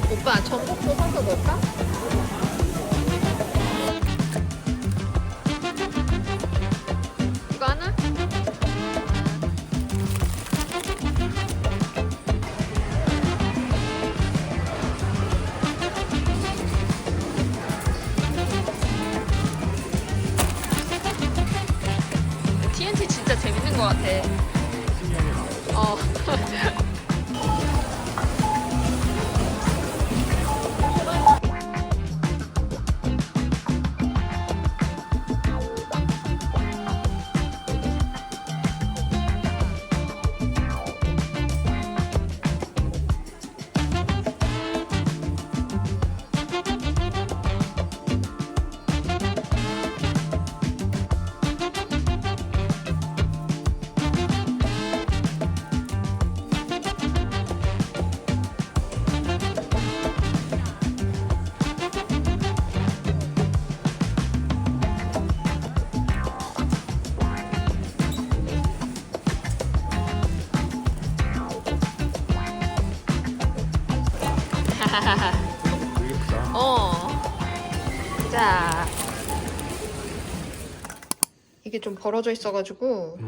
오빠 전복도 사서 넣을까? 이거 하나? TNT 진짜 재밌는 것 같아. 어. 어. 자. 이게 좀 벌어져 있어가지고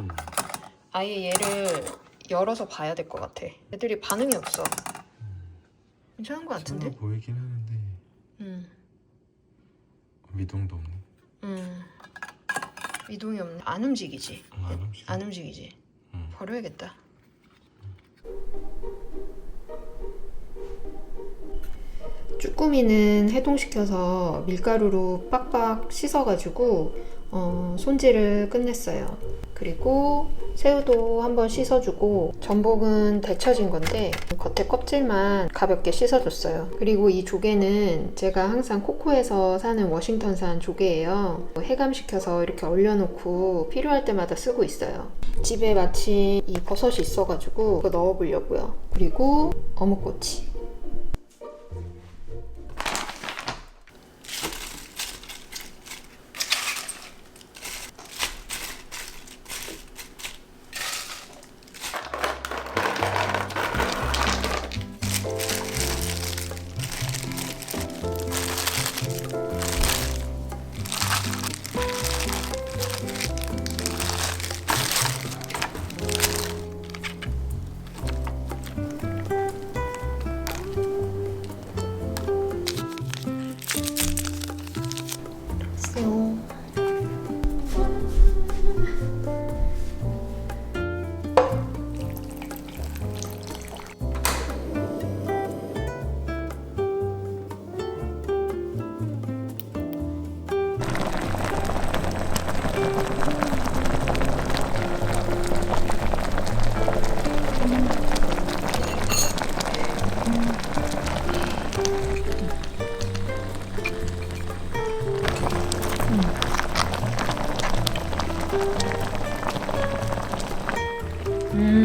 아예 얘를 열어서 봐야 될 것 같아. 애들이 반응이 없어. 괜찮은 것 같은데? 보이긴 하는데 미동도 없네. 미동이 없네. 안 움직이지? 안 움직여. 안 움직이지? 버려야겠다. 쭈꾸미는 해동시켜서 밀가루로 빡빡 씻어가지고 손질을 끝냈어요. 그리고 새우도 한번 씻어주고, 전복은 데쳐진 건데 겉에 껍질만 가볍게 씻어줬어요. 그리고 이 조개는 제가 항상 코코에서 사는 워싱턴산 조개예요. 해감시켜서 이렇게 얼려놓고 필요할 때마다 쓰고 있어요. 집에 마침 이 버섯이 있어가지고 이거 넣어보려고요. 그리고 어묵꼬치.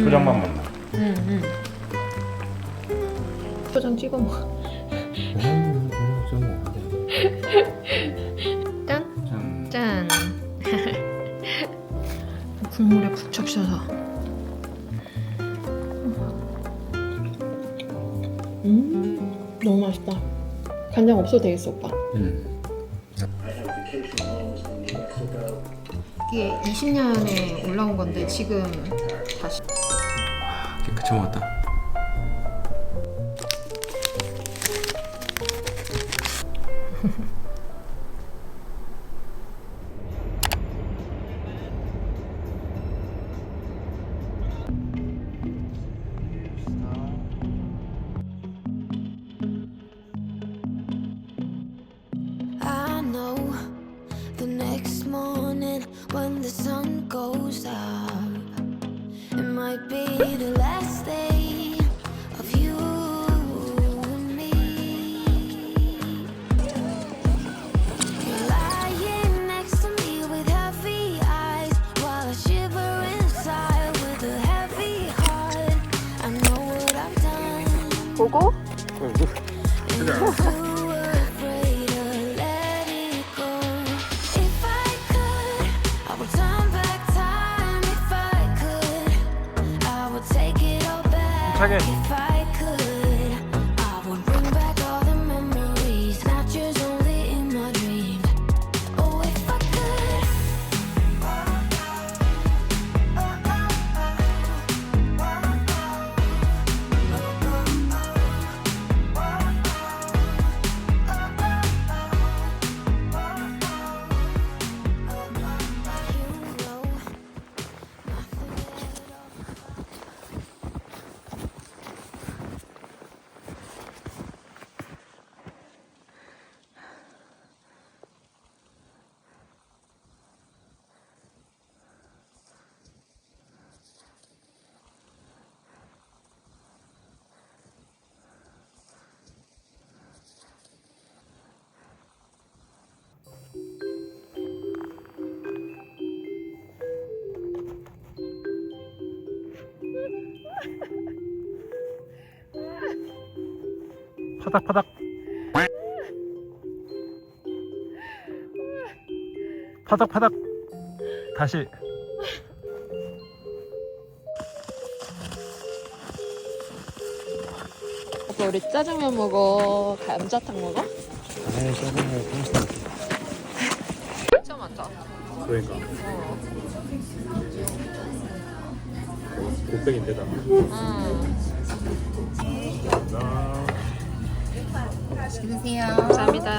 초장만 먹나? 초장 찍어 먹어. 좀 먹는데. 짠! 짠! 국물에 푹 적셔서. 너무 맛있다. 간장 없어도 되겠어, 오빠. 이게 20년에 올라온 건데 지금 다시. 깨끗이 먹었다. The next morning when the sun goes up, it might be the last day of you and me. Too afraid to let it go. If I could, I would turn back time. If I could, I would take it all back. 힘차게. If I could, I would bring back all the memories, not just only in my dreams. Oh, if I could. 파닥파닥. 파닥파닥. 다시. 아빠 우리 짜장면 먹어? 감자탕 먹어? 아이 짜증나. 진짜 많다. 그러니까. 곱빼기인데다. 감사합니다.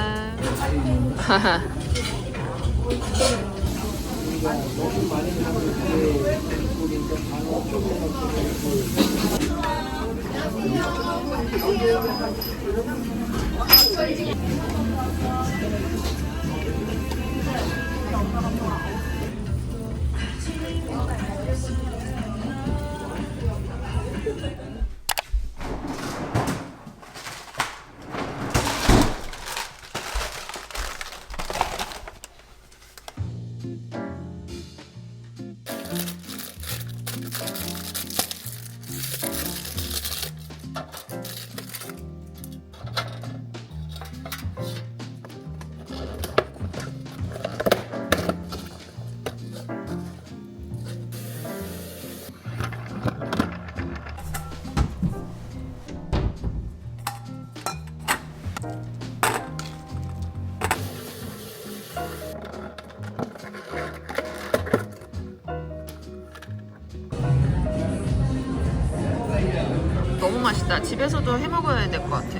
너무 맛있다. 집에서도 해 먹어야 될 것 같아.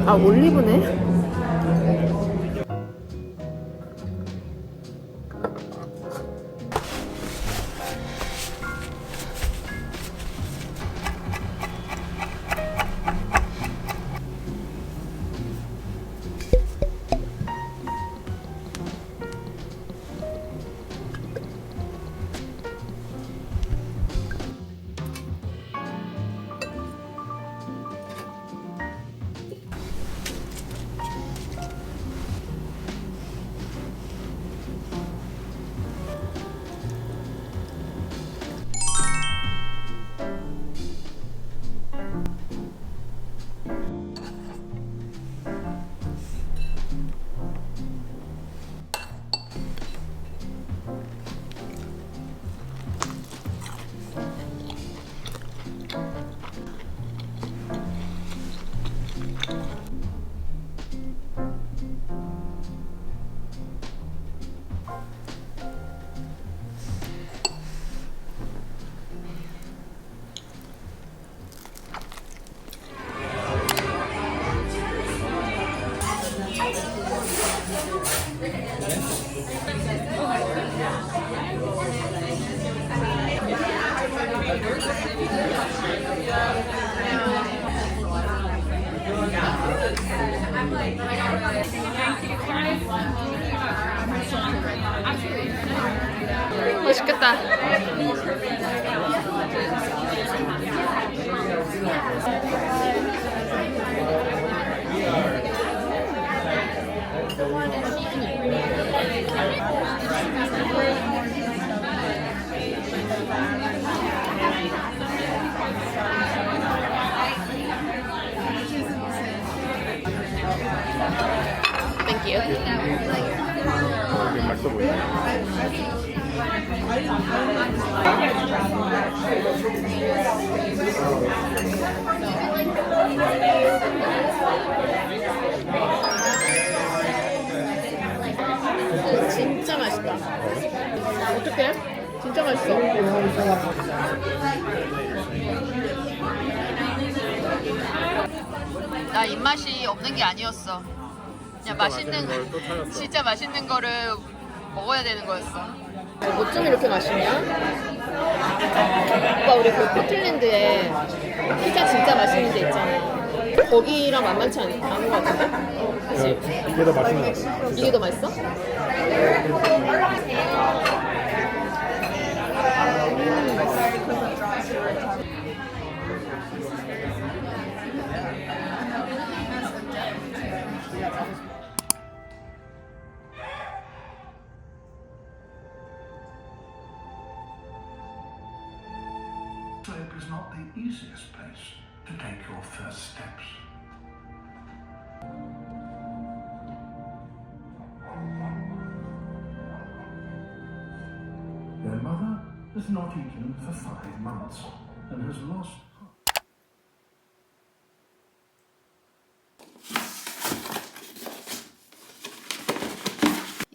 아, 올리브네? 맛있겠다. 진짜 맛있다. 어떡해? 진짜 맛있어. 나 입맛이 없는 게 아니었어. 그냥 맛있는 걸 또 찾았어. 진짜 맛있는 거를 먹어야 되는 거였어. 어쩜 이렇게 맛있냐? 오빠 우리 그 포틀랜드에 피자 진짜 맛있는 데 있잖아. 거기랑 만만치 않은 것 같은데? 그치? 이게 더 맛있는 것 같아. 이게 더 맛있어? Slope is not the easiest place to take your first steps. Their mother has not eaten for 5 months and has lost.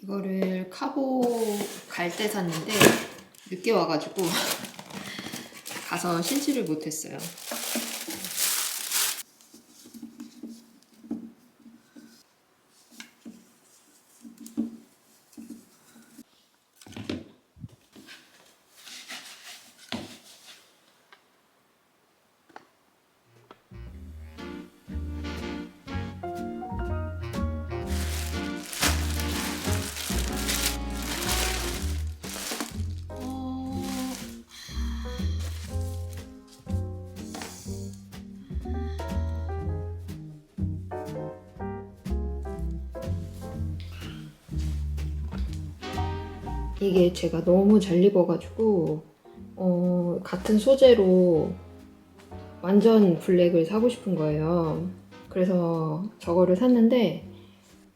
이거를 카보 갈 때 샀는데 늦게 와가지고 가서 신지를 못했어요. 이게 제가 너무 잘 입어가지고 같은 소재로 완전 블랙을 사고 싶은 거예요. 그래서 저거를 샀는데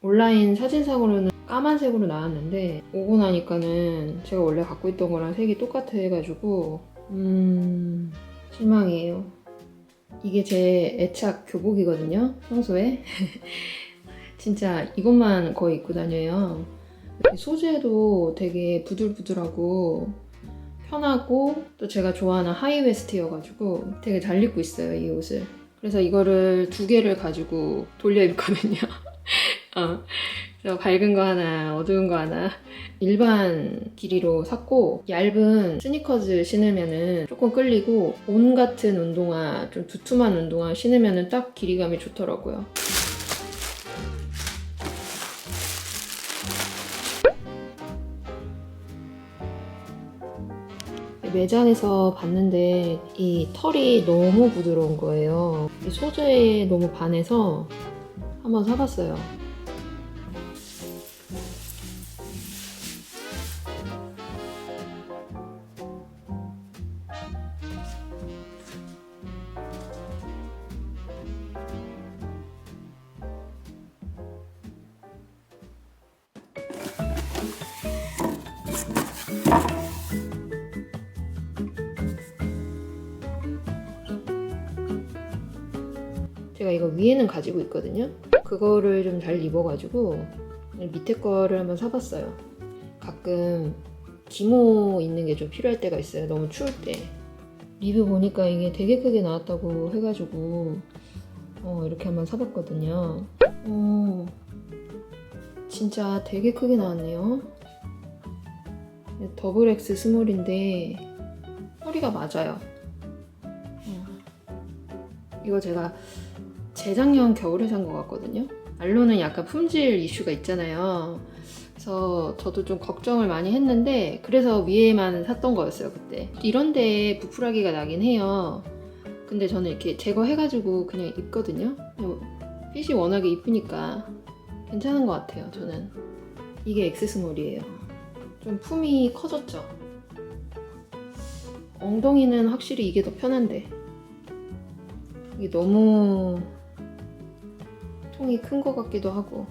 온라인 사진상으로는 까만색으로 나왔는데 오고 나니까는 제가 원래 갖고 있던 거랑 색이 똑같아 해가지고 실망이에요. 이게 제 애착 교복이거든요, 평소에. 진짜 이것만 거의 입고 다녀요. 소재도 되게 부들부들하고 편하고 또 제가 좋아하는 하이웨스트여가지고 되게 잘 입고 있어요, 이 옷을. 그래서 이거를 2개를 가지고 돌려 입거든요. 그래서 밝은 거 하나, 어두운 거 하나. 일반 길이로 샀고 얇은 스니커즈 신으면은 조금 끌리고 온 같은 운동화, 좀 두툼한 운동화 신으면은 딱 길이감이 좋더라고요. 매장에서 봤는데 이 털이 너무 부드러운 거예요. 이 소재에 너무 반해서 한번 사봤어요. 제가 이거 위에는 가지고 있거든요. 그거를 좀 잘 입어가지고 밑에 거를 한번 사봤어요. 가끔 기모 있는 게 좀 필요할 때가 있어요. 너무 추울 때. 리뷰 보니까 이게 되게 크게 나왔다고 해가지고 이렇게 한번 사봤거든요. 진짜 되게 크게 나왔네요. 더블 X 스몰인데 허리가 맞아요. 이거 제가 재작년 겨울에 산 것 같거든요. 알로는 약간 품질 이슈가 있잖아요. 그래서 저도 좀 걱정을 많이 했는데 그래서 위에만 샀던 거였어요, 그때. 이런데 부풀하기가 나긴 해요. 근데 저는 이렇게 제거해가지고 그냥 입거든요. 핏이 워낙에 이쁘니까 괜찮은 것 같아요, 저는. 이게 엑스스몰이에요. 좀 품이 커졌죠. 엉덩이는 확실히 이게 더 편한데 이게 너무 통이 큰 것 같기도 하고.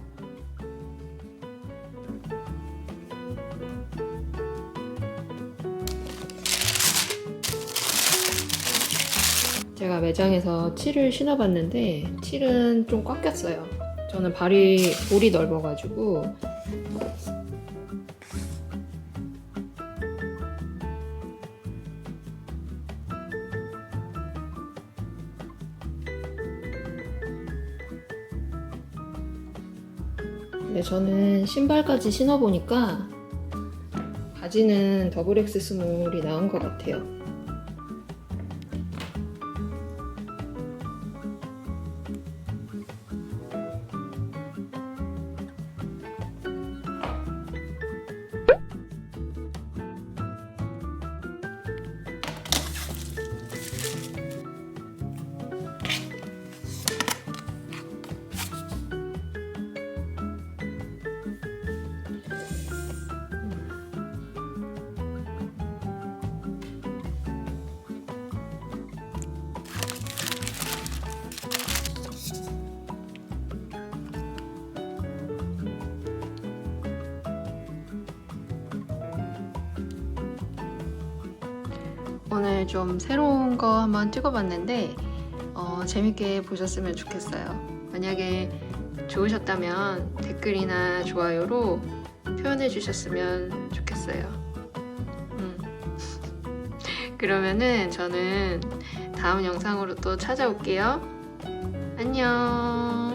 제가 매장에서 칠을 신어봤는데 칠은 좀 꽉 꼈어요. 저는 볼이 넓어가지고. 근데 저는 신발까지 신어보니까 바지는 더블 X 스몰이 나은 것 같아요. 오늘 좀 새로운 거 한번 찍어봤는데 재밌게 보셨으면 좋겠어요. 만약에 좋으셨다면 댓글이나 좋아요로 표현해 주셨으면 좋겠어요. 그러면은 저는 다음 영상으로 또 찾아올게요. 안녕.